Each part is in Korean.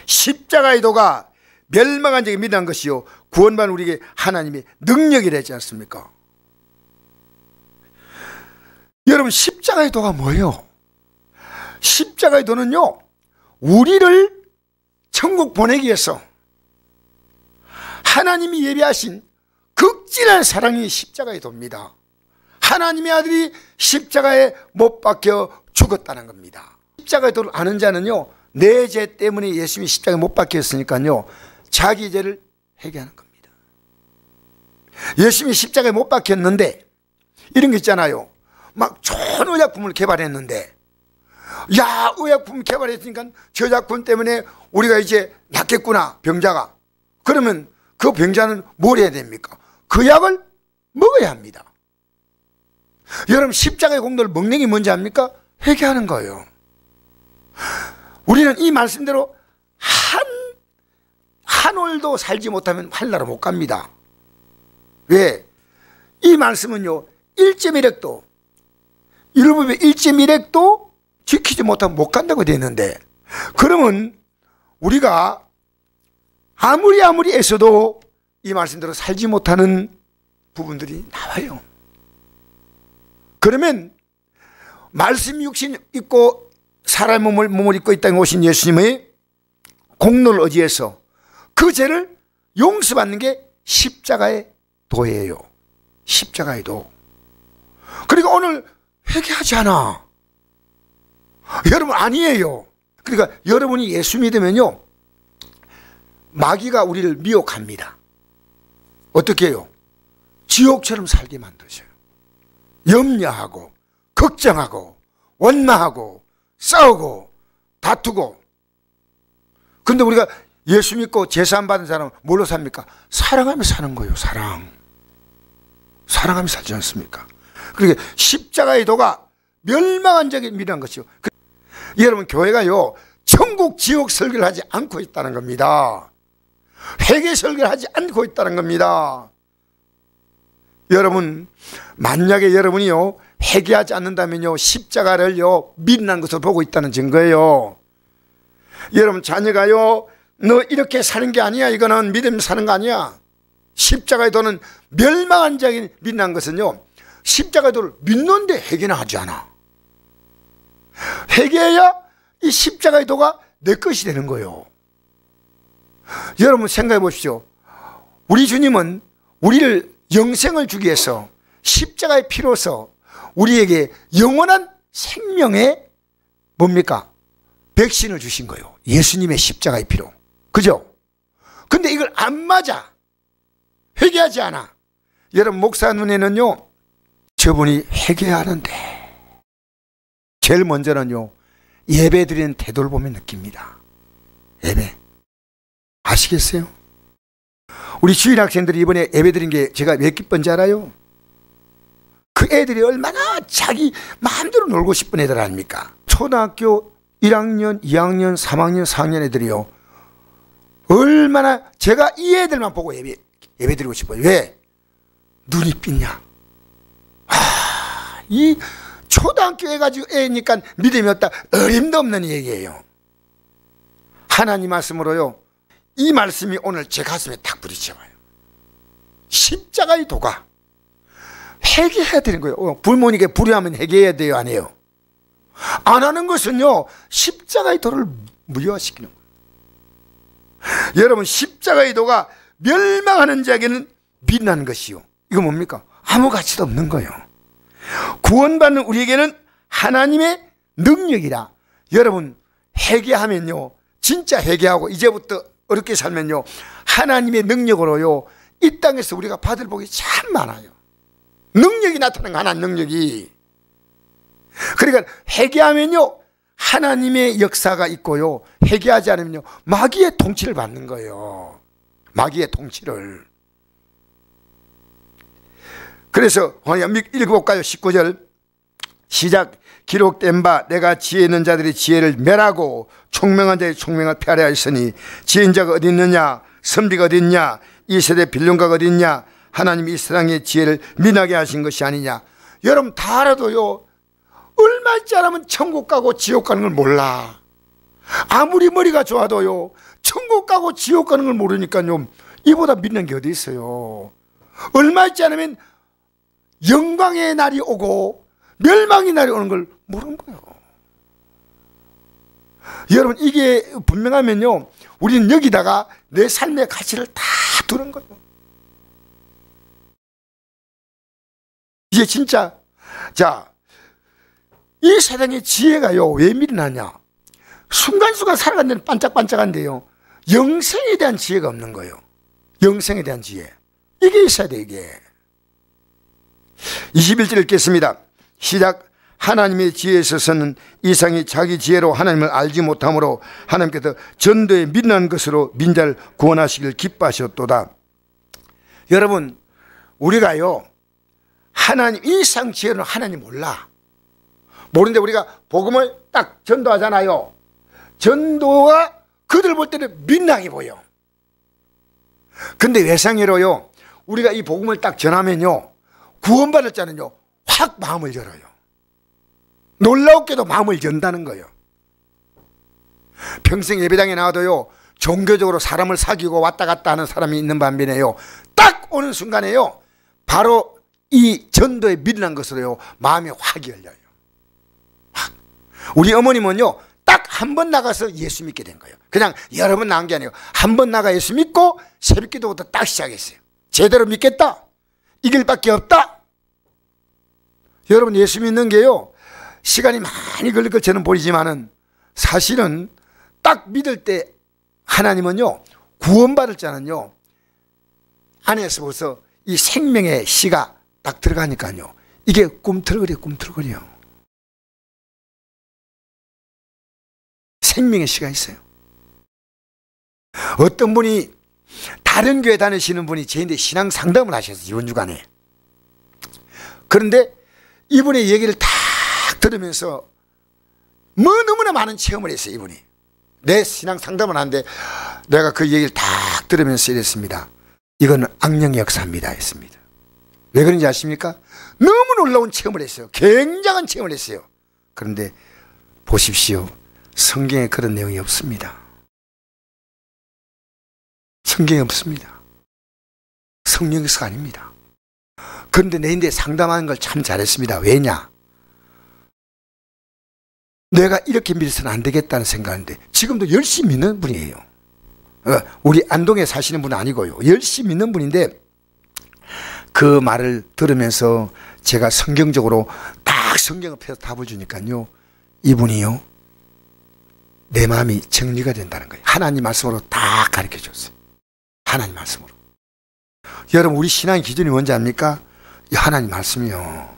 십자가의 도가 멸망한 자에게 미련한 것이요 구원받는 우리에게 하나님의 능력이라지 않습니까? 여러분, 십자가의 도가 뭐예요? 십자가의 도는요, 우리를 천국 보내기 위해서 하나님이 예비하신 극진한 사랑이 십자가의 도입니다. 하나님의 아들이 십자가에 못 박혀 죽었다는 겁니다. 십자가의 도를 아는 자는요, 내 죄 때문에 예수님이 십자가에 못 박혔으니까요, 자기 죄를 회개하는 겁니다. 예수님이 십자가에 못 박혔는데 이런 게 있잖아요. 막 좋은 의약품을 개발했는데, 야, 의약품 개발했으니까 저 작품 때문에 우리가 이제 낫겠구나, 병자가. 그러면 그 병자는 뭘 해야 됩니까? 그 약을 먹어야 합니다. 여러분, 십자가의 공로를 먹는 게 뭔지 압니까? 회개하는 거예요. 우리는 이 말씀대로 한 올도 살지 못하면 한나라 못 갑니다. 왜? 이 말씀은요, 1.1핵도, 율법의 1.1핵도 지키지 못하면 못 간다고 되어 있는데, 그러면 우리가 아무리 애써도 이 말씀대로 살지 못하는 부분들이 나와요. 그러면 말씀 육신 입고 사람의 몸을 입고 이 땅에 오신 예수님의 공로를 의지해서 그 죄를 용서받는 게 십자가의 도예요. 십자가의 도. 그러니까 오늘 회개하지 않아. 여러분, 아니에요. 그러니까 여러분이 예수 믿으면요, 마귀가 우리를 미혹합니다. 어떻게 해요? 지옥처럼 살게 만드셔요. 염려하고 걱정하고 원망하고 싸우고 다투고. 근데 우리가 예수 믿고 제사 안 받은 사람은 뭘로 삽니까? 사랑하며 사는 거예요. 사랑하며 살지 않습니까? 그러니까 십자가의 도가 멸망한 자에게 미련한 것이요. 여러분, 교회가요, 천국 지옥 설교를 하지 않고 있다는 겁니다. 회개 설교를 하지 않고 있다는 겁니다. 여러분, 만약에 여러분이요, 회개하지 않는다면요, 십자가를요, 미련한 것으로 보고 있다는 증거예요. 여러분, 자녀가요, 너 이렇게 사는 게 아니야, 이거는 믿음 사는 거 아니야. 십자가의 도는 멸망한 자에게 미련한 것은요, 십자가의 도를 믿는데 회개는 하지 않아. 회개해야 이 십자가의 도가 내 것이 되는 거예요. 여러분, 생각해 보십시오. 우리 주님은 우리를 영생을 주기 위해서 십자가의 피로서 우리에게 영원한 생명의 뭡니까? 백신을 주신 거예요. 예수님의 십자가의 피로. 그죠? 근데 이걸 안 맞아. 회개하지 않아. 여러분, 목사 눈에는요, 저분이 회개하는데 제일 먼저는요, 예배 드리는 태도를 보면 느낍니다. 예배. 아시겠어요? 우리 주일 학생들이 이번에 예배 드린 게 제가 왜 기쁜지 알아요? 그 애들이 얼마나 자기 마음대로 놀고 싶은 애들 아닙니까? 초등학교 1학년, 2학년, 3학년, 4학년 애들이요, 얼마나 제가 이 애들만 보고 예배 드리고 싶어요. 왜? 눈이 삐냐? 이 초등학교 해가지고 애니까 믿음이 없다, 어림도 없는 얘기예요. 하나님 말씀으로요, 이 말씀이 오늘 제 가슴에 딱 부딪혀와요. 십자가의 도가 회개해야 되는 거예요. 부모님께 불의하면 회개해야 돼요, 안 해요? 안 하는 것은요, 십자가의 도를 무효화시키는 거예요. 여러분, 십자가의 도가 멸망하는 자에게는 빛나는 것이요, 이거 뭡니까? 아무 가치도 없는 거예요. 구원받는 우리에게는 하나님의 능력이라. 여러분, 회개하면요, 진짜 회개하고 이제부터 어렵게 살면요, 하나님의 능력으로요, 이 땅에서 우리가 받을 복이 참 많아요. 능력이 나타나는 거, 하나님 능력이. 그러니까 회개하면요, 하나님의 역사가 있고요, 회개하지 않으면요, 마귀의 통치를 받는 거예요. 마귀의 통치를. 그래서 읽어볼까요? 19절 시작. 기록된 바 내가 지혜 있는 자들이 지혜를 멸하고 총명한 자의 총명을 폐하려 하였으니 지혜 있는 자가 어디 있느냐? 선비가 어디 있냐? 이 세대 빌론가가 어디 있냐? 하나님이 이 세상의 지혜를 민하게 하신 것이 아니냐? 여러분, 다 알아도요, 얼마 있지 않으면 천국 가고 지옥 가는 걸 몰라. 아무리 머리가 좋아도요, 천국 가고 지옥 가는 걸 모르니까요, 이보다 믿는 게 어디 있어요. 얼마 있지 않으면 영광의 날이 오고 멸망의 날이 오는 걸 모르는 거예요. 여러분, 이게 분명하면요, 우리는 여기다가 내 삶의 가치를 다 두는 거예요. 이게 진짜, 자, 이 세상의 지혜가요, 왜 미련하냐? 순간순간 살아가는 데는 반짝반짝한데요, 영생에 대한 지혜가 없는 거예요. 영생에 대한 지혜. 이게 있어야 돼, 이게. 21절 읽겠습니다. 시작. 하나님의 지혜에 있어서는 이상이 자기 지혜로 하나님을 알지 못하므로 하나님께서 전도에 미련한 것으로 민자를 구원하시길 기뻐하셨도다. 여러분, 우리가요, 하나님, 이상 지혜는 하나님 몰라. 모르는데 우리가 복음을 딱 전도하잖아요. 전도가 그들 볼 때는 민망해 보여. 근데 외상으로요, 우리가 이 복음을 딱 전하면요, 구원받을 자는요, 확 마음을 열어요. 놀라웠게도 마음을 연다는 거예요. 평생 예배당에 나와도요, 종교적으로 사람을 사귀고 왔다 갔다 하는 사람이 있는 반면에요, 딱 오는 순간에요, 바로 이 전도에 미련한 것으로요, 마음이 확 열려요. 확. 우리 어머님은요, 딱 한 번 나가서 예수 믿게 된 거예요. 그냥 여러 번 나간 게 아니고 한 번 나가 예수 믿고 새벽 기도부터 딱 시작했어요. 제대로 믿겠다, 이 길밖에 없다. 여러분, 예수 믿는 게요, 시간이 많이 걸릴 것 저는 보이지만은 사실은 딱 믿을 때 하나님은요, 구원받을 자는요, 안에서 벌써 이 생명의 씨가 딱 들어가니까요, 이게 꿈틀거려. 생명의 씨가 있어요. 어떤 분이, 다른 교회 다니시는 분이 저한테 신앙 상담을 하셨어요, 이번 주간에. 그런데 이분의 얘기를 딱 들으면서 너무나 많은 체험을 했어요. 이분이 내 신앙 상담을 하는데 내가 그 얘기를 딱 들으면서 이랬습니다. 이건 악령의 역사입니다 했습니다. 왜 그런지 아십니까? 너무 놀라운 체험을 했어요. 굉장한 체험을 했어요. 그런데 보십시오, 성경에 그런 내용이 없습니다. 성경에 없습니다. 성령 역사가 아닙니다. 그런데 내인데 상담하는 걸 참 잘했습니다. 왜냐? 내가 이렇게 믿어서는 안 되겠다는 생각하는데 지금도 열심히 믿는 분이에요. 우리 안동에 사시는 분은 아니고요, 열심히 믿는 분인데, 그 말을 들으면서 제가 성경적으로 딱 성경을 펴서 답을 주니까요, 이분이요, 내 마음이 정리가 된다는 거예요. 하나님 말씀으로 딱 가르쳐 줬어요. 하나님 말씀으로. 여러분, 우리 신앙의 기준이 뭔지 압니까? 하나님 말씀이요.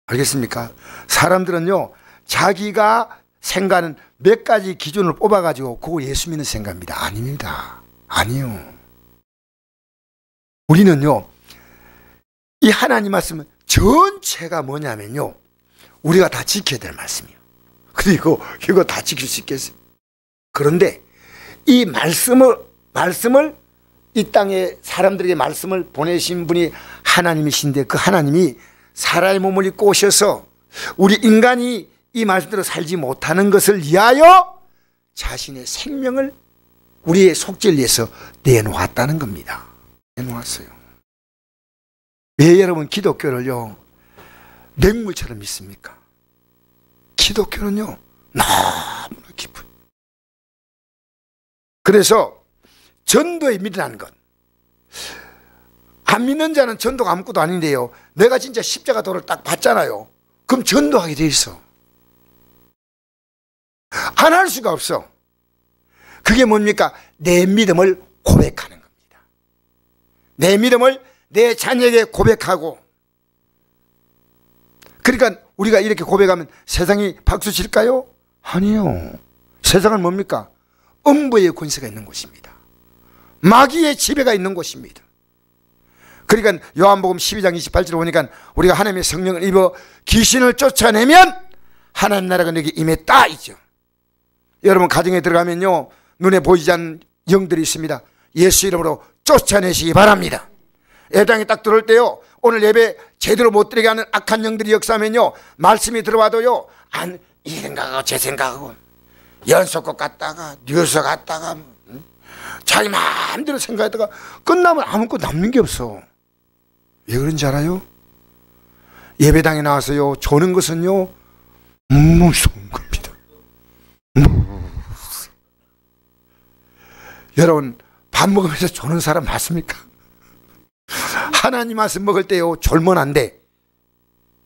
알겠습니까? 사람들은요, 자기가 생각하는 몇 가지 기준을 뽑아가지고 그거 예수 믿는 생각입니다. 아닙니다. 아니요. 우리는요, 이 하나님 말씀은 전체가 뭐냐면요, 우리가 다 지켜야 될 말씀이에요. 그리고 이거 다 지킬 수 있겠어요? 그런데 이 말씀을 이 땅에 사람들에게 말씀을 보내신 분이 하나님이신데, 그 하나님이 사람의 몸을 입고 오셔서 우리 인간이 이 말씀대로 살지 못하는 것을 위하여 자신의 생명을 우리의 속죄를 위해서 내놓았다는 겁니다. 내놓았어요. 왜 여러분 기독교를요, 맹물처럼 믿습니까? 기독교는요, 너무나 깊은. 그래서 전도에 미련한 것, 안 믿는 자는 전도가 아무것도 아닌데요, 내가 진짜 십자가 도를 딱 봤잖아요. 그럼 전도하게 돼 있어. 안 할 수가 없어. 그게 뭡니까? 내 믿음을 고백하는 겁니다. 내 믿음을 내 자녀에게 고백하고. 그러니까 우리가 이렇게 고백하면 세상이 박수 칠까요? 아니요. 세상은 뭡니까? 음부의 권세가 있는 곳입니다. 마귀의 지배가 있는 곳입니다. 그러니까 요한복음 12장 28절에 보니까 우리가 하나님의 성령을 입어 귀신을 쫓아내면 하나님 나라가 너에게 임했다 있죠. 여러분, 가정에 들어가면요, 눈에 보이지 않는 영들이 있습니다. 예수 이름으로 쫓아내시기 바랍니다. 예배당에 딱 들어올 때요, 오늘 예배 제대로 못 드리게 하는 악한 영들이 역사하면요, 말씀이 들어와도요, 이 생각하고 제 생각하고 연속곡 갔다가 뉴스 갔다가 자기 마음대로 생각했다가 끝나면 아무것도 남는 게 없어. 왜 그런지 알아요? 예배당에 나와서요 조는 것은요 무서운 겁니다. 여러분 밥 먹으면서 조는 사람 맞습니까? 하나님 말씀 먹을 때요 졸면 안 돼.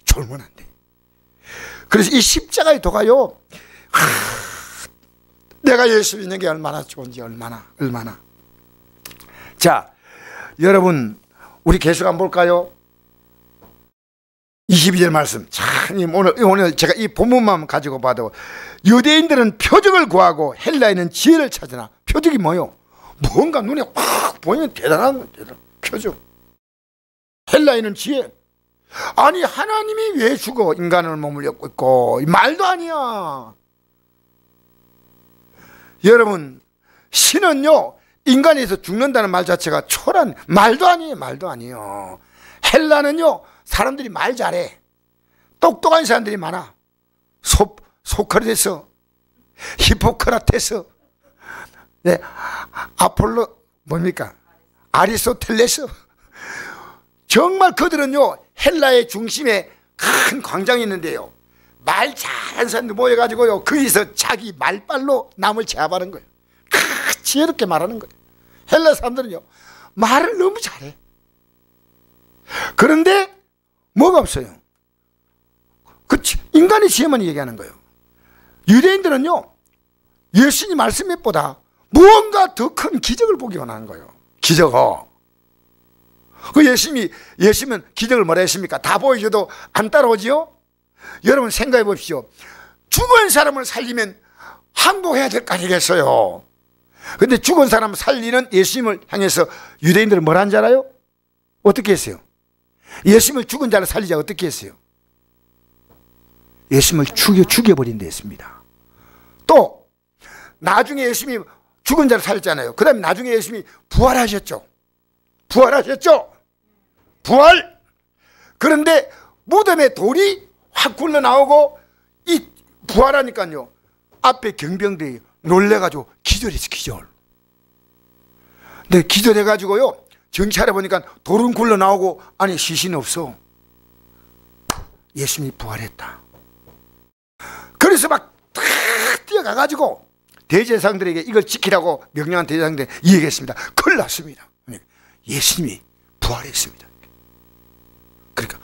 졸면 안 돼. 그래서 이 십자가의 도가요 내가 예수 믿는 게 얼마나 좋은지 얼마나. 자 여러분 우리 계속 한번 볼까요? 22절 말씀. 참 오늘 제가 이 본문만 가지고 봐도 유대인들은 표적을 구하고 헬라인은 지혜를 찾으나. 표적이 뭐요? 뭔가 눈에 확 보이는 대단한 표적. 헬라인은 지혜. 아니 하나님이 왜 죽어 인간을 몸을 엮고 있고 말도 아니야. 여러분 신은요 인간에서 죽는다는 말 자체가 초란 말도 아니에요. 헬라는요 사람들이 말 잘해. 똑똑한 사람들이 많아. 소크라테스, 히포크라테스, 네, 아폴로 뭡니까? 아리스토텔레스. 정말 그들은요 헬라의 중심에 큰 광장이 있는데요 말 잘하는 사람들 모여가지고요 거기서 자기 말빨로 남을 제압하는 거예요. 지혜롭게 말하는 거예요. 헬라 사람들은요 말을 너무 잘해. 그런데 뭐가 없어요. 그치? 인간의 지혜만 얘기하는 거예요. 유대인들은요 예수님 말씀보다 무언가 더 큰 기적을 보기 원하는 거예요. 기적어. 그 예수님은 기적을 뭐라 했습니까? 다 보여줘도 안 따라오지요? 여러분 생각해 보십시오. 죽은 사람을 살리면 항복해야 될 거 아니겠어요? 근데 죽은 사람 살리는 예수님을 향해서 유대인들은 뭐라 한 줄 알아요? 어떻게 했어요? 예수님을 죽은 자를 살리자 어떻게 했어요? 예수님을 죽여버린다 했습니다. 또 나중에 예수님이 죽은 자를 살렸잖아요. 그 다음에 나중에 예수님이 부활하셨죠. 부활. 그런데 무덤에 돌이 확 굴러나오고 이 부활하니까요 앞에 경병들이 놀래가지고 기절했어. 기절. 근데 기절해가지고요 정찰해 보니까 돌은 굴러나오고 안에 시신이 없어. 예수님이 부활했다. 그래서 막 뛰어가가지고 대제사장들에게 이걸 지키라고 명령한 대제사장들이 얘기했습니다. 큰일 났습니다. 예수님이 부활했습니다. 그러니까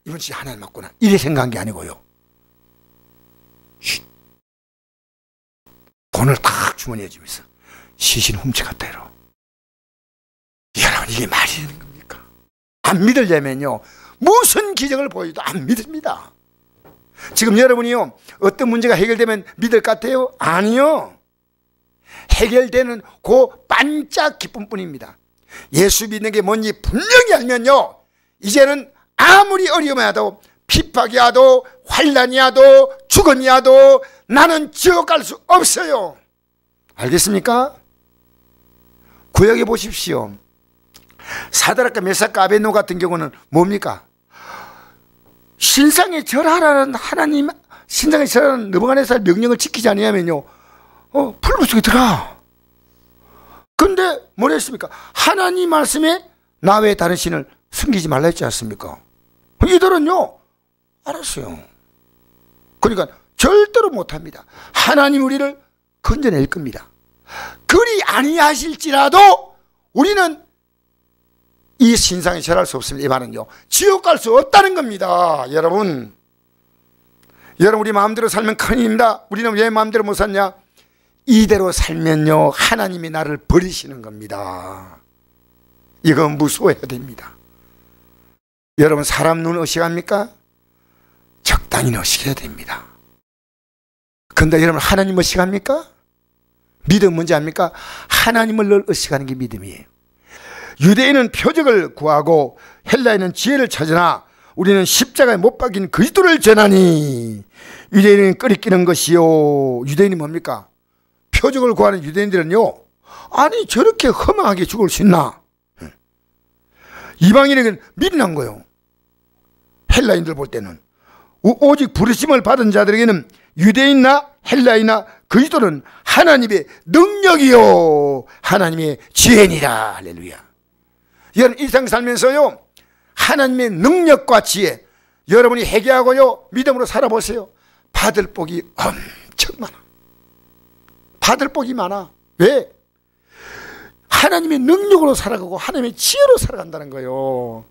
이건 진짜 하나님 맞구나 이래 생각한 게 아니고요 돈을 탁 주머니에 주면서 시신 훔쳐갔다 해라. 여러분 이게 말이 되는 겁니까? 안 믿으려면요 무슨 기적을 보여도 안 믿습니다. 지금 여러분이요 어떤 문제가 해결되면 믿을 것 같아요? 아니요. 해결되는 그 반짝 기쁨뿐입니다. 예수 믿는 게 뭔지 분명히 알면요 이제는 아무리 어려움이 와도 핍박이 와도 환난이 와도 죽음이 와도 나는 지옥 갈 수 없어요. 알겠습니까? 구약에 보십시오. 사드락과 메삭과 아벳노 같은 경우는 뭡니까? 신상에 절하라는 하나님 신상에 절하라는 느부갓네살 명령을 지키지 않으면요 불불 속에 들어가. 근데 뭐라 했습니까? 하나님 말씀에 나 외에 다른 신을 숨기지 말라 했지 않습니까? 이들은요 알았어요. 그러니까 절대로 못합니다. 하나님 우리를 건져낼 겁니다. 그리 아니하실지라도 우리는 이 신상에 절할 수 없습니다. 이 말은요 지옥 갈 수 없다는 겁니다. 여러분 우리 마음대로 살면 큰일입니다. 우리는 왜 마음대로 못 살냐? 이대로 살면요 하나님이 나를 버리시는 겁니다. 이거 무서워야 됩니다. 여러분 사람 눈 의식합니까? 적당히 의식해야 됩니다. 근데 여러분 하나님 의식합니까? 믿음 뭔지 압니까? 하나님을 늘 의식하는 게 믿음이에요. 유대인은 표적을 구하고 헬라인은 지혜를 찾으나 우리는 십자가에 못 박인 그리스도를 전하니. 유대인은 끓이끼는 것이요. 유대인이 뭡니까? 표적을 구하는 유대인들은요 아니 저렇게 허망하게 죽을 수 있나? 이방인에게는 미련한 거예요. 헬라인들 볼 때는 오직 부르심을 받은 자들에게는 유대인이나 헬라이나 그리스도는 하나님의 능력이요 하나님의 지혜니라. 할렐루야. 여러분 일상 살면서요 하나님의 능력과 지혜 여러분이 회개하고요 믿음으로 살아보세요. 받을 복이 엄청 많아. 받을 복이 많아. 왜? 하나님의 능력으로 살아가고 하나님의 지혜로 살아간다는 거예요.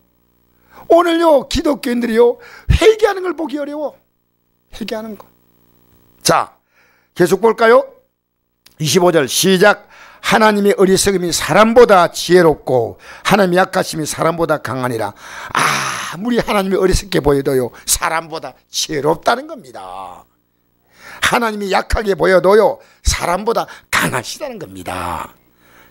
오늘요 기독교인들이요 회개하는 걸 보기 어려워. 회개하는 거. 자 계속 볼까요? 25절 시작. 하나님의 어리석음이 사람보다 지혜롭고 하나님의 약하심이 사람보다 강하니라. 아무리 하나님이 어리석게 보여도요 사람보다 지혜롭다는 겁니다. 하나님이 약하게 보여도요 사람보다 강하시다는 겁니다.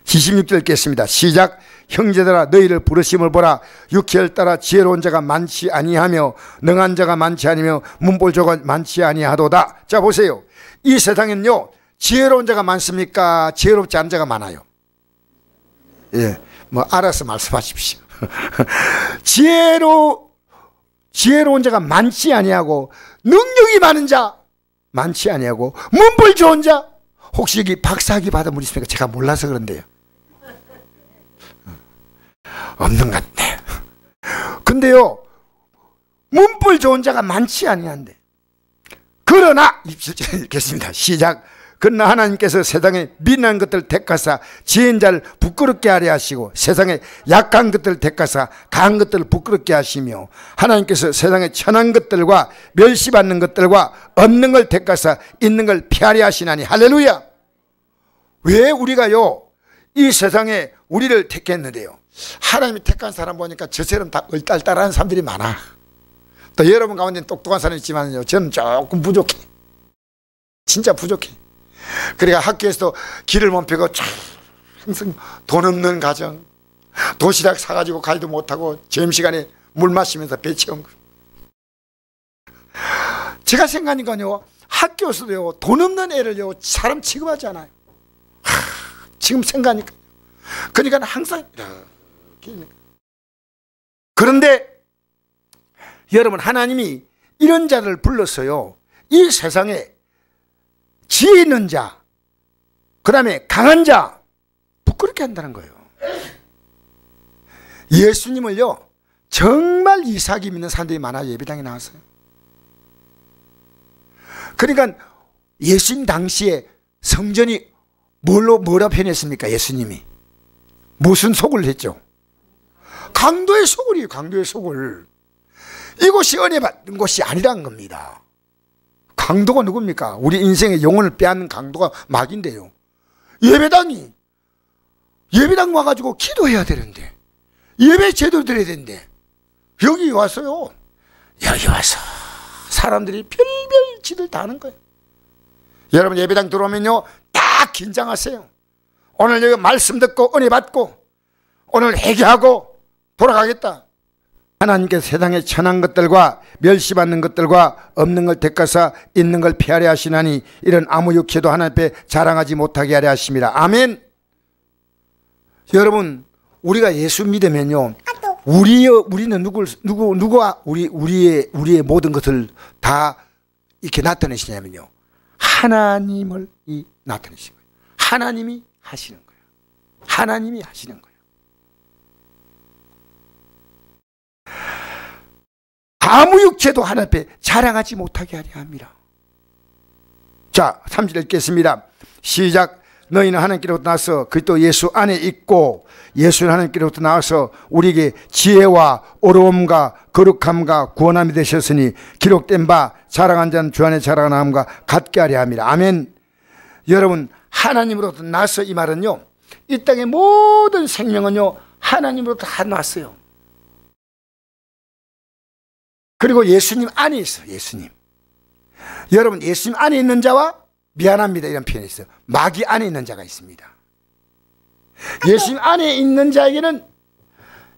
26절 읽겠습니다. 시작. 형제들아 너희를 부르심을 보라. 육체를 따라 지혜로운 자가 많지 아니하며 능한 자가 많지 아니며 문벌조가 많지 아니하도다. 자 보세요. 이 세상에는요 지혜로운 자가 많습니까? 지혜롭지 않은 자가 많아요? 예, 뭐 알아서 말씀하십시오. 지혜로운 자가 많지 아니하고 능력이 많은 자 많지 아니하고 문벌 좋은 자. 혹시 여기 박사학위 받은 분 있습니까? 제가 몰라서 그런데요. 없는 것 같네. 근데요 문벌 좋은 자가 많지 아니한데 그러나 27절 읽겠습니다. 시작. 그러나 하나님께서 세상에 미련한 것들을 택하사 지혜인 자를 부끄럽게 하려 하시고 세상에 약한 것들을 택하사 강한 것들을 부끄럽게 하시며 하나님께서 세상에 천한 것들과 멸시받는 것들과 없는 걸 택하사 있는 걸 피하려 하시나니. 할렐루야. 왜 우리가요 이 세상에 우리를 택했는데요 하나님이 택한 사람 보니까 저처럼 다 얼딸딸한 사람들이 많아. 또 여러분 가운데는 똑똑한 사람이 있지만요 저는 조금 부족해. 진짜 부족해. 그러니까 학교에서도 길을 못 펴고 항상 돈 없는 가정 도시락 사가지고 가지도 못하고 점심시간에 물 마시면서 배 채운 거. 제가 생각하니까요 학교에서도요 돈 없는 애를요 사람 취급하지 않아요. 지금 생각하니까. 그러니까 항상 이렇게. 그런데 여러분 하나님이 이런 자를 불렀어요. 이 세상에 지혜 있는 자, 그 다음에 강한 자 부끄럽게 한다는 거예요. 예수님을요 정말 이삭이 믿는 사람들이 많아요. 예배당에 나왔어요. 그러니까 예수님 당시에 성전이 뭐라 표현했습니까? 예수님이 무슨 소굴을 했죠? 강도의 소굴이에요. 강도의 소굴. 이곳이 은혜 받는 곳이 아니란 겁니다. 강도가 누굽니까? 우리 인생의 영혼을 빼앗는 강도가 마귀인데요. 예배당 와가지고 기도해야 되는데 예배 제대로 드려야 되는데 여기 와서요 여기 와서 사람들이 별별 짓을 다 하는 거예요. 여러분 예배당 들어오면요 딱 긴장하세요. 오늘 여기 말씀 듣고 은혜 받고 오늘 회개하고 돌아가겠다. 하나님께서 세상에 천한 것들과 멸시받는 것들과 없는 걸 택하사 있는 걸 피하려 하시나니 이런 아무 육체도 하나님 앞에 자랑하지 못하게 하려 하십니다. 아멘. 여러분 우리가 예수 믿으면요 우리는 누구와 우리의 모든 것을 다 이렇게 나타내시냐면요 하나님을 나타내시는 거예요. 하나님이 하시는 거예요. 하나님이 하시는 거예요. 아무 육체도 하나님 앞에 자랑하지 못하게 하려 합니다. 자 3절 읽겠습니다. 시작. 너희는 하나님께로부터 나와서 그리스도 예수 안에 있고 예수는 하나님께로부터 나와서 우리에게 지혜와 어려움과 거룩함과 구원함이 되셨으니 기록된 바 자랑한 자는 주 안에 자랑함과 같게 하려 합니다. 아멘. 여러분 하나님으로부터 나서 이 말은요 이 땅의 모든 생명은요 하나님으로부터 다 나왔어요. 그리고 예수님 안에 있어요. 예수님. 여러분 예수님 안에 있는 자와 미안합니다 이런 표현이 있어요. 마귀 안에 있는 자가 있습니다. 예수님 안에 있는 자에게는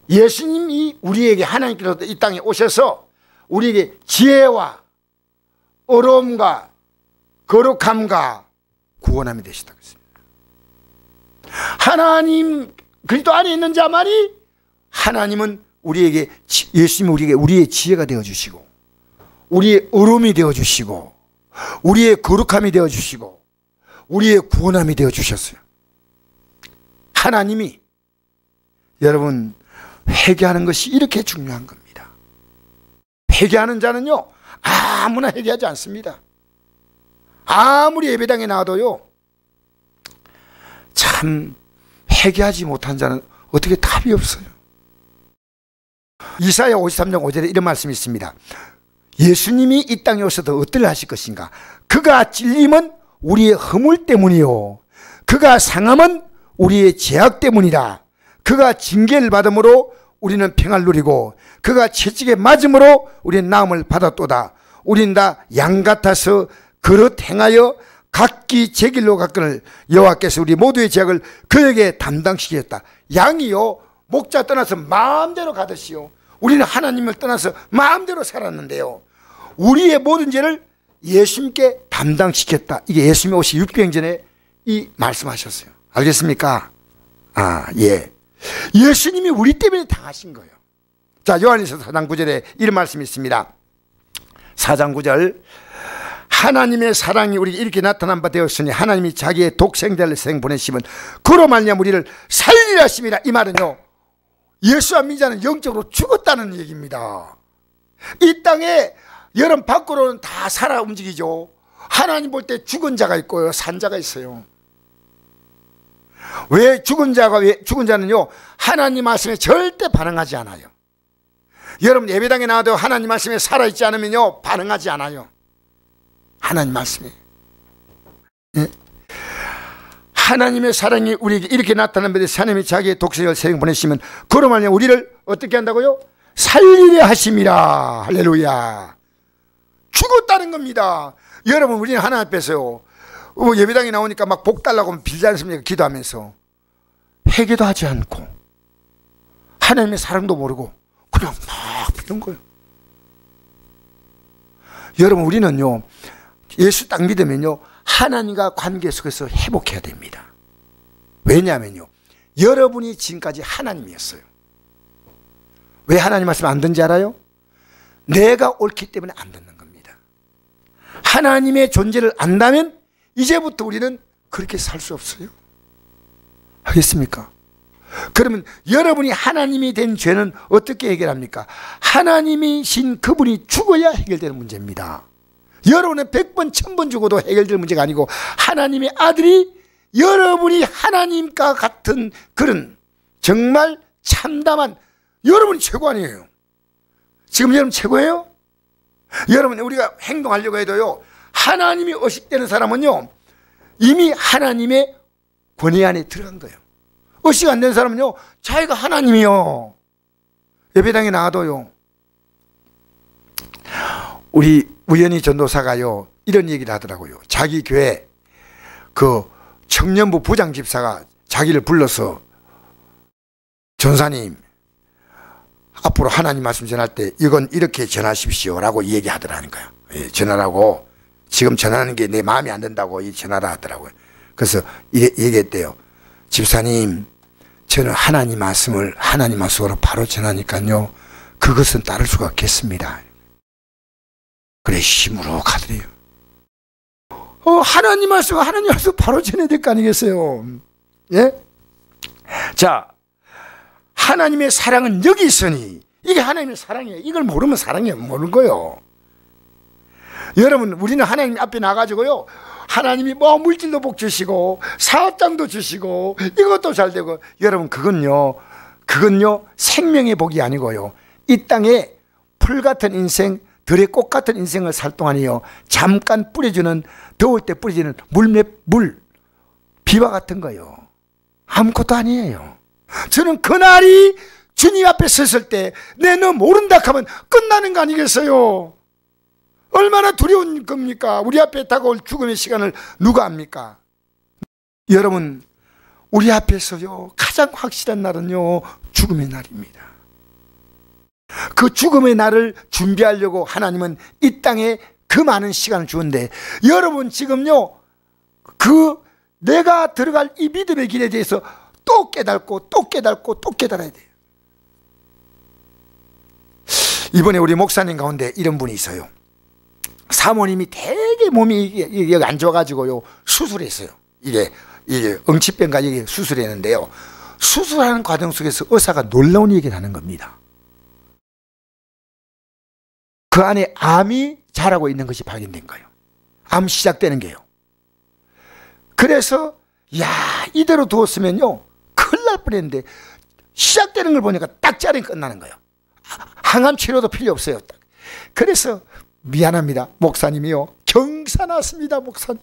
예수님이 우리에게 하나님께로부터 이 땅에 오셔서 우리에게 지혜와 어려움과 거룩함과 구원함이 되시다고 했습니다. 하나님 그리스도 안에 있는 자만이 하나님은 우리에게 예수님이 우리에게 우리의 지혜가 되어주시고 우리의 어려움이 되어주시고 우리의 거룩함이 되어주시고 우리의 구원함이 되어주셨어요. 하나님이 여러분 회개하는 것이 이렇게 중요한 겁니다. 회개하는 자는요 아무나 회개하지 않습니다. 아무리 예배당에 나와도요 참 회개하지 못한 자는 어떻게 답이 없어요. 이사야 53장 5절에 이런 말씀이 있습니다. 예수님이 이 땅에 오셔서 어떨 하실 것인가. 그가 찔림은 우리의 허물 때문이요 그가 상함은 우리의 죄악 때문이라. 그가 징계를 받음으로 우리는 평안을 누리고 그가 채찍에 맞음으로 우리는 나음을 받았도다. 우린 다 양 같아서 그릇 행하여 각기 제 길로 갔거늘 여호와께서 우리 모두의 죄악을 그에게 담당시켰다. 양이요 목자 떠나서 마음대로 가듯이요 우리는 하나님을 떠나서 마음대로 살았는데요 우리의 모든 죄를 예수님께 담당시켰다. 이게 예수님이 오시 600년 전에 이 말씀하셨어요. 알겠습니까? 예. 예수님이 우리 때문에 당하신 거예요. 자, 요한일서 4장 9절에 이런 말씀이 있습니다. 4장 9절. 하나님의 사랑이 우리에게 이렇게 나타난 바 되었으니 하나님이 자기의 독생자를 세상 보내시면 그로 말미암아 우리를 살리려 하심이라. 이 말은요 예수 안 믿는 자는 영적으로 죽었다는 얘기입니다. 이 땅에 여러분 밖으로는 다 살아 움직이죠. 하나님 볼 때 죽은 자가 있고요 산 자가 있어요. 왜 죽은 자는요 하나님 말씀에 절대 반응하지 않아요. 여러분 예배당에 나와도 하나님 말씀에 살아있지 않으면요 반응하지 않아요. 하나님 말씀에 하나님의 사랑이 우리에게 이렇게 나타난 데 하나님이 자기의 독생자를 세상 보내시면 그로 말미암아 우리를 어떻게 한다고요? 살리려 하심이라. 할렐루야. 죽었다는 겁니다. 여러분 우리는 하나님 앞에서요 예배당에 나오니까 막 복 달라고 빌지 않습니까? 기도하면서 회개도 하지 않고 하나님의 사랑도 모르고 그냥 막 비는 거예요. 여러분 우리는요 예수 딱 믿으면요 하나님과 관계 속에서 회복해야 됩니다. 왜냐하면요 여러분이 지금까지 하나님이었어요. 왜 하나님 말씀 안 듣는지 알아요? 내가 옳기 때문에 안 듣는 겁니다. 하나님의 존재를 안다면 이제부터 우리는 그렇게 살 수 없어요. 알겠습니까? 그러면 여러분이 하나님이 된 죄는 어떻게 해결합니까? 하나님이신 그분이 죽어야 해결되는 문제입니다. 여러분은 100번 1000번 죽어도 해결될 문제가 아니고 하나님의 아들이 여러분이 하나님과 같은 그런 정말 참담한 여러분이 최고 아니에요. 지금 여러분 최고예요? 여러분 우리가 행동하려고 해도요 하나님이 의식되는 사람은요 이미 하나님의 권위 안에 들어간 거예요. 의식 안 된 사람은요 자기가 하나님이요. 예배당에 나와도요 우리 우연히 전도사가요 이런 얘기를 하더라고요. 자기 교회 그 청년부 부장집사가 자기를 불러서 전사님 앞으로 하나님 말씀 전할 때 이건 이렇게 전하십시오 라고 얘기하더라는 거예요. 예, 전하라고 지금 전하는 게 내 마음에 안 든다고 전하라 하더라고요. 그래서 얘기했대요. 집사님 저는 하나님 말씀을 하나님 말씀으로 바로 전하니까요 그것은 따를 수가 없겠습니다. 그래 힘으로 가더래요. 하나님 말씀 바로 전해야 될 거 아니겠어요? 예? 자, 하나님의 사랑은 여기 있으니 이게 하나님의 사랑이에요. 이걸 모르면 사랑이 모르는 거예요. 여러분 우리는 하나님 앞에 나가지고요 하나님이 뭐 물질도 복 주시고 사업장도 주시고 이것도 잘 되고 여러분 그건요 생명의 복이 아니고요 이 땅에 풀 같은 인생 들의 꽃 같은 인생을 살 동안이요 잠깐 뿌려주는 더울 때 뿌려지는 물 비와 같은 거요 아무것도 아니에요. 저는 그날이 주님 앞에 섰을 때 내 너 모른다 하면 끝나는 거 아니겠어요? 얼마나 두려운 겁니까? 우리 앞에 다가올 죽음의 시간을 누가 압니까? 여러분 우리 앞에서요 가장 확실한 날은요 죽음의 날입니다. 그 죽음의 날을 준비하려고 하나님은 이 땅에 그 많은 시간을 주는데 여러분 지금요 그 내가 들어갈 이 믿음의 길에 대해서 또 깨닫고 또 깨닫고 또 깨달아야 돼요. 이번에 우리 목사님 가운데 이런 분이 있어요. 사모님이 되게 몸이 여기 안 좋아가지고요 수술했어요. 이게 응치병과 이게 수술했는데요. 수술하는 과정 속에서 의사가 놀라운 얘기를 하는 겁니다. 그 안에 암이 자라고 있는 것이 발견된 거예요. 암 시작되는 게요. 그래서 야 이대로 두었으면요 큰일 날 뻔했는데 시작되는 걸 보니까 딱 자르면 끝나는 거예요. 항암 치료도 필요 없어요. 그래서 미안합니다 목사님이요 경사났습니다. 목사님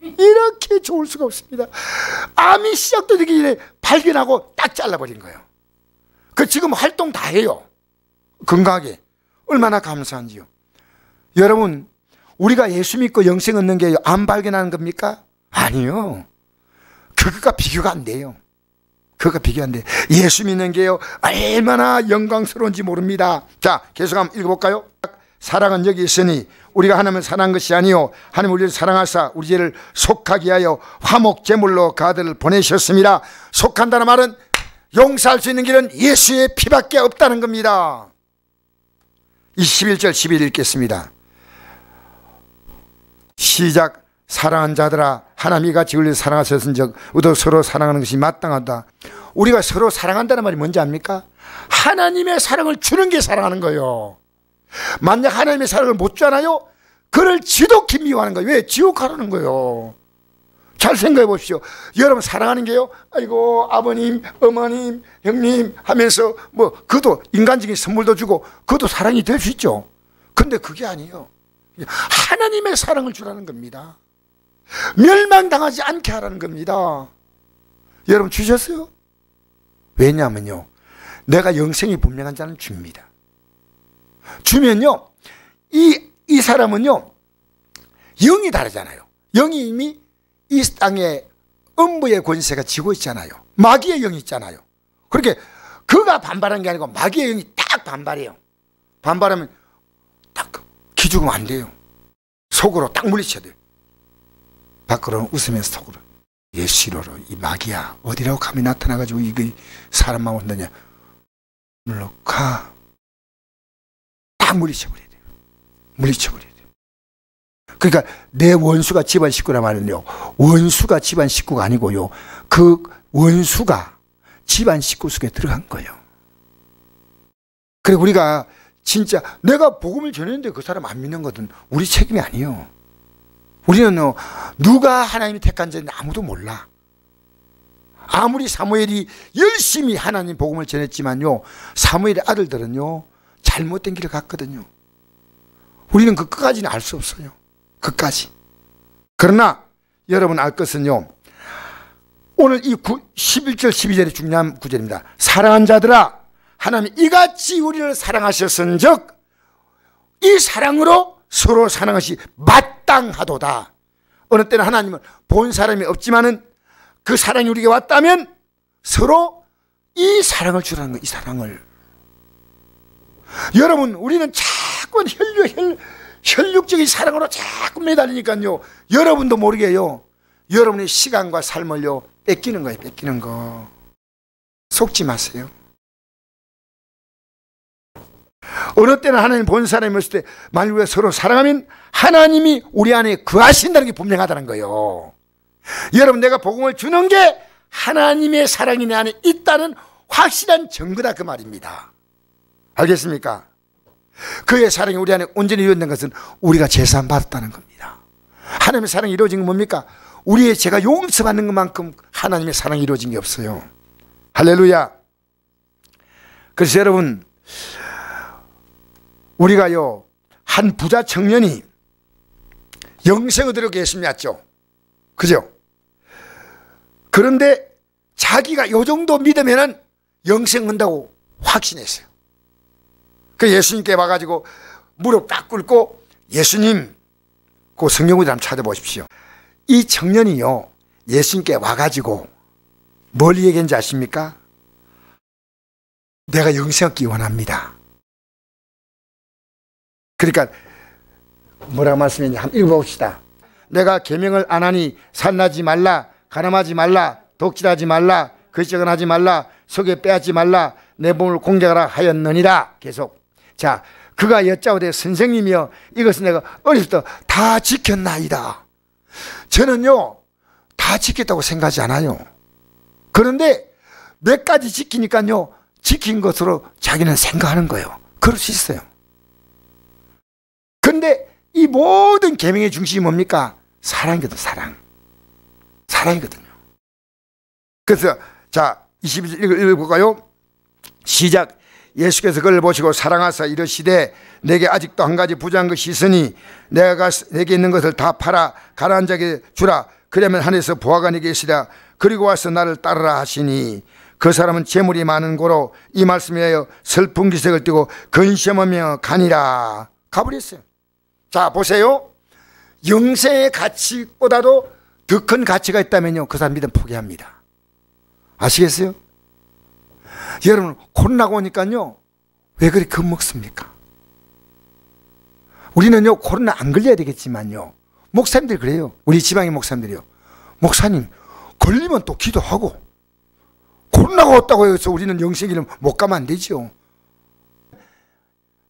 이렇게 좋을 수가 없습니다. 암이 시작되기 전에 발견하고 딱 잘라버린 거예요. 그 지금 활동 다 해요. 건강하게. 얼마나 감사한지요. 여러분 우리가 예수 믿고 영생 얻는 게 암 발견하는 겁니까? 아니요. 그것과 비교가 안 돼요. 그것과 비교 안 돼요. 예수 믿는 게요 얼마나 영광스러운지 모릅니다. 자 계속 한번 읽어볼까요? 사랑은 여기 있으니 우리가 하나님을 사랑한 것이 아니요 하나님 우리를 사랑하사 우리 죄를 속하게 하여 화목 제물로 그 아들을 보내셨습니다. 속한다는 말은 용서할 수 있는 길은 예수의 피밖에 없다는 겁니다. 21절 12절 읽겠습니다. 시작. 사랑한 자들아 하나님이 같이 우리를 사랑하셨은즉 우리도 서로 사랑하는 것이 마땅하다. 우리가 서로 사랑한다는 말이 뭔지 압니까? 하나님의 사랑을 주는 게 사랑하는 거예요. 만약 하나님의 사랑을 못 주잖아요 그를 지독히 미워하는 거예요. 왜? 지옥하라는 거예요. 잘 생각해 보십시오. 여러분 사랑하는 게요 아이고 아버님 어머님 형님 하면서 뭐 그것도 인간적인 선물도 주고 그것도 사랑이 될 수 있죠. 근데 그게 아니에요. 하나님의 사랑을 주라는 겁니다. 멸망당하지 않게 하라는 겁니다. 여러분 주셨어요? 왜냐하면요 내가 영생이 분명한 자는 줍니다. 주면요 이 사람은요 영이 다르잖아요. 영이 이미 이 땅에 음부의 권세가 지고 있잖아요. 마귀의 영이 있잖아요. 그렇게 그가 반발한 게 아니고 마귀의 영이 딱 반발해요. 반발하면 딱 기죽으면 안 돼요. 속으로 딱 물리쳐야 돼요. 밖으로는 웃으면서 속으로 예수 이름으로 이 마귀야 어디라고 감히 나타나가지고 이게 사람만 온다냐 물러가. 딱 물리쳐버려야 돼요. 물리쳐버려야 돼요. 그러니까 내 원수가 집안 식구라 말은요 원수가 집안 식구가 아니고요 그 원수가 집안 식구 속에 들어간 거예요. 그리고 우리가 진짜 내가 복음을 전했는데 그 사람 안 믿는 것은 우리 책임이 아니에요. 우리는 누가 하나님이 택한 자인지 아무도 몰라. 아무리 사무엘이 열심히 하나님 복음을 전했지만요 사무엘의 아들들은요 잘못된 길을 갔거든요. 우리는 그 끝까지는 알 수 없어요. 끝까지. 그러나 여러분 알 것은요 오늘 이 11절 12절이 중요한 구절입니다. 사랑한 자들아 하나님이 이같이 우리를 사랑하셨은즉 이 사랑으로 서로 사랑하는 것이 마땅하도다. 어느 때는 하나님은 본 사람이 없지만은 그 사랑이 우리에게 왔다면 서로 이 사랑을 주라는 거예요. 이 사랑을. 여러분 우리는 자꾸 혈육적인 사랑으로 자꾸 매달리니까요 여러분도 모르게요 여러분의 시간과 삶을요 뺏기는 거예요. 뺏기는 거. 속지 마세요. 어느 때는 하나님 본 사람이 있을 때 만일 우리가 서로 사랑하면 하나님이 우리 안에 거하신다는 게 분명하다는 거예요. 여러분 내가 복음을 주는 게 하나님의 사랑이 내 안에 있다는 확실한 증거다 그 말입니다. 알겠습니까? 그의 사랑이 우리 안에 온전히 이루어진 것은 우리가 제사함 받았다는 겁니다. 하나님의 사랑이 이루어진 건 뭡니까? 우리의 죄가 용서받는 것만큼 하나님의 사랑이 이루어진 게 없어요. 할렐루야. 그래서 여러분 우리가요 한 부자 청년이 영생 얻으려고 예수 믿었죠. 그죠? 그런데 자기가 요 정도 믿으면은 영생 얻는다고 확신했어요. 그 예수님께 와가지고 무릎 딱 꿇고 예수님 그 성경을 한번 찾아보십시오. 이 청년이요 예수님께 와가지고 뭘 얘기했는지 아십니까? 내가 영생 얻기 원합니다. 그러니까 뭐라고 말씀했는지 한번 읽어봅시다. 내가 계명을 안 하니 산나지 말라, 가늠하지 말라, 독질하지 말라, 거짓증언 하지 말라, 속에 빼앗지 말라, 내 몸을 공개하라 하였느니라. 계속. 자, 그가 여짜오되 선생님이여 이것은 내가 어릴 때 다 지켰나이다. 저는요 다 지켰다고 생각하지 않아요. 그런데 몇 가지 지키니까요 지킨 것으로 자기는 생각하는 거예요. 그럴 수 있어요. 그런데 이 모든 계명의 중심이 뭡니까? 사랑이거든요. 사랑이거든요. 그래서 자 22절 읽어볼까요? 시작. 예수께서 그를 보시고 사랑하사 이르시되 내게 아직도 한 가지 부족한 것이 있으니 내가 내게 있는 것을 다 팔아 가난한 자에게 주라. 그러면 하늘에서 보화가 내게 있으리라. 그리고 와서 나를 따르라 하시니 그 사람은 재물이 많은 고로 이 말씀에 의하여 슬픈 기색을 띠고 근심하며 가니라. 가버렸어요. 자 보세요. 영생의 가치보다도 더 큰 가치가 있다면요 그 사람 믿음 포기합니다. 아시겠어요? 여러분 코로나가 오니까요 왜 그리 겁먹습니까? 우리는요 코로나 안 걸려야 되겠지만요 목사님들 그래요. 우리 지방의 목사님들이요. 목사님 걸리면 또 기도하고 코로나가 왔다고 해서 우리는 영생길을 못 가면 안 되죠.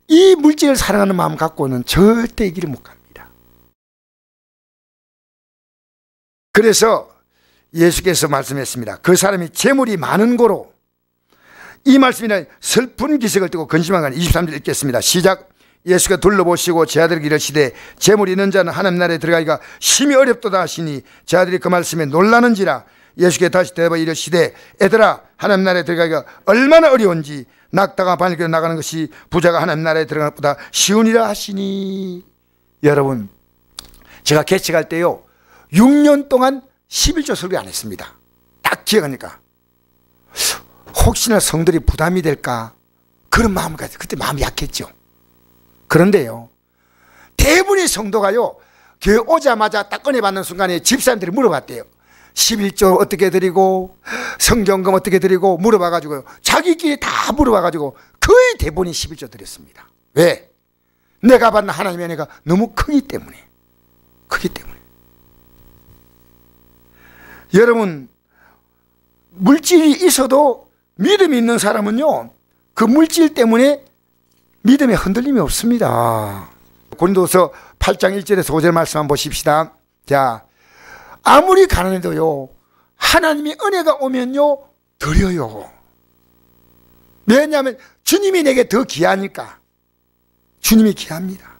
이 물질을 사랑하는 마음 갖고는 절대 이 길을 못 갑니다. 그래서 예수께서 말씀했습니다. 그 사람이 재물이 많은 고로 이 말씀이나 슬픈 기색을 띠고 근심하는 23절 읽겠습니다. 시작. 예수가 둘러보시고 제 아들에게 이르시되 재물이 있는 자는 하나님 나라에 들어가기가 심히 어렵도다 하시니 제 아들이 그 말씀에 놀라는지라. 예수께 다시 대답하여 이르시되 애들아 하나님 나라에 들어가기가 얼마나 어려운지 낙타가 바늘길로 나가는 것이 부자가 하나님 나라에 들어가는 것보다 쉬우니라 하시니. 여러분 제가 개척할 때요 6년 동안 11조 설교 안 했습니다. 딱 기억하니까 혹시나 성들이 부담이 될까 그런 마음을 가지고 그때 마음이 약했죠. 그런데요 대부분의 성도가요 교회 오자마자 딱 은혜 받는 순간에 집사님들이 물어봤대요. 11조 어떻게 드리고 성경금 어떻게 드리고 물어봐가지고요 자기끼리 다 물어봐가지고 거의 대부분이 11조 드렸습니다. 왜? 내가 받는 하나님의 은혜가 너무 크기 때문에. 여러분 물질이 있어도 믿음이 있는 사람은요 그 물질 때문에 믿음에 흔들림이 없습니다. 고린도서 8장 1절에서 5절 말씀 한번 보십시다. 자, 아무리 가난해도요 하나님의 은혜가 오면요 드려요. 왜냐하면 주님이 내게 더 귀하니까. 주님이 귀합니다.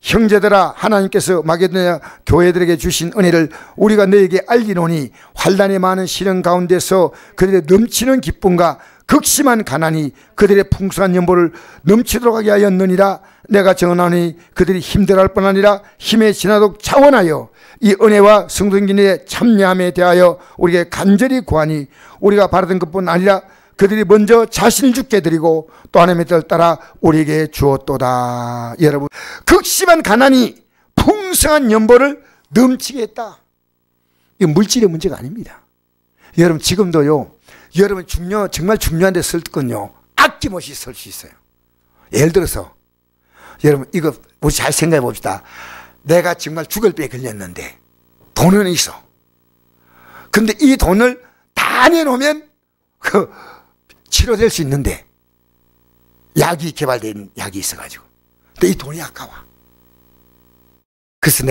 형제들아 하나님께서 마게도냐 교회들에게 주신 은혜를 우리가 너에게 알리노니 환난의 많은 시련 가운데서 그들의 넘치는 기쁨과 극심한 가난이 그들의 풍성한 연보를 넘치도록 하게 하였느니라. 내가 전하니 그들이 힘들어할 뿐 아니라 힘에 지나도록 차원하여 이 은혜와 성도인의 참여함에 대하여 우리에게 간절히 구하니 우리가 바라던 것뿐 아니라 그들이 먼저 자신을 주께 드리고 또 하나님의 뜻을 따라 우리에게 주었도다. 여러분 극심한 가난이 풍성한 연보를 넘치게 했다. 이건 물질의 문제가 아닙니다. 여러분 지금도요 여러분 정말 중요한 데 쓸 건요 아낌없이 쓸 수 있어요. 예를 들어서 여러분 이거 우리 잘 생각해 봅시다. 내가 정말 죽을 병에 걸렸는데 돈은 있어. 근데 이 돈을 다 내놓으면 치료될 수 있는데 약이 개발된 약이 있어가지고 근데 이 돈이 아까워. 그래서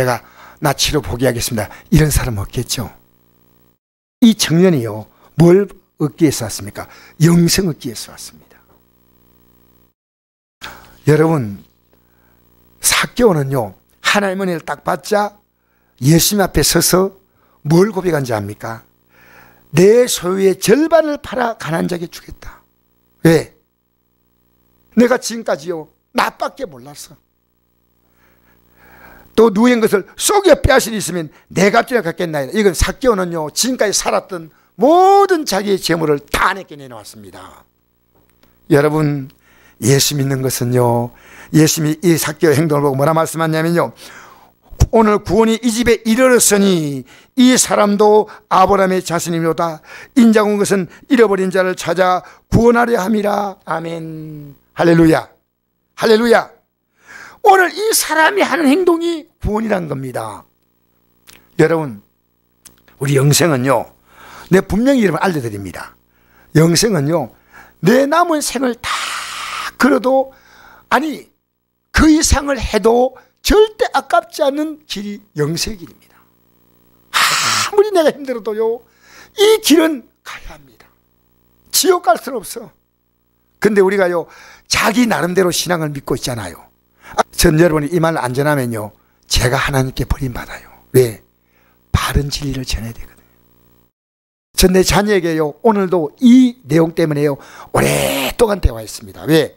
나 치료 포기하겠습니다. 이런 사람 없겠죠. 이 청년이요 뭘 얻기 위해서 왔습니까? 영생 얻기 위해서 왔습니다. 여러분 삭개오는요 하나님의 은혜를 딱 받자 예수님 앞에 서서 뭘 고백한지 압니까? 내 소유의 절반을 팔아 가난한 자에게 주겠다. 왜? 내가 지금까지요 나밖에 몰랐어. 또 누구의 것을 속여 빼앗을 있으면 내가 앞지나 갖겠나이다. 이건 삭개오는요 지금까지 살았던 모든 자기의 재물을 다 내게 내놓았습니다. 여러분 예수 믿는 것은요 예수님이 이 삭개오의 행동을 보고 뭐라 말씀하냐면요 오늘 구원이 이 집에 이르렀으니 이 사람도 아브라함의 자손이로다. 인자가 온 것은 잃어버린 자를 찾아 구원하려 함이라. 아멘. 할렐루야. 할렐루야. 오늘 이 사람이 하는 행동이 구원이란 겁니다. 여러분 우리 영생은요 내 분명히 여러분 알려드립니다. 영생은요 내 남은 생을 다 걸어도 아니 그 이상을 해도 절대 아깝지 않은 길이 영생의 길입니다. 아무리 내가 힘들어도요, 이 길은 가야 합니다. 지옥 갈 수는 없어. 근데 우리가요, 자기 나름대로 신앙을 믿고 있잖아요. 전 여러분이 이 말 안 전하면요, 제가 하나님께 버림받아요. 왜? 바른 진리를 전해야 되거든요. 전 내 자녀에게요, 오늘도 이 내용 때문에요, 오랫동안 대화했습니다. 왜?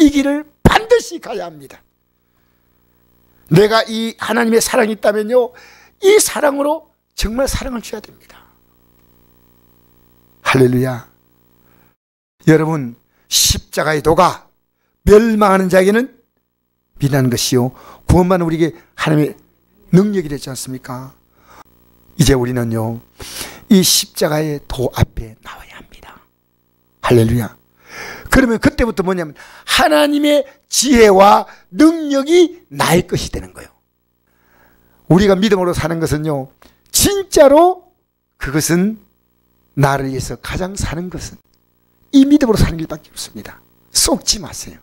이 길을 반드시 가야 합니다. 내가 이 하나님의 사랑이 있다면요, 이 사랑으로 정말 사랑을 줘야 됩니다. 할렐루야. 여러분, 십자가의 도가 멸망하는 자에게는 미련한 것이요, 구원받는 우리에게 하나님의 능력이 되지 않습니까? 이제 우리는요, 이 십자가의 도 앞에 나와야 합니다. 할렐루야. 그러면 그때부터 뭐냐면 하나님의 지혜와 능력이 나의 것이 되는 거예요. 우리가 믿음으로 사는 것은요, 진짜로 그것은 나를 위해서 가장 사는 것은 이 믿음으로 사는 길밖에 없습니다. 속지 마세요.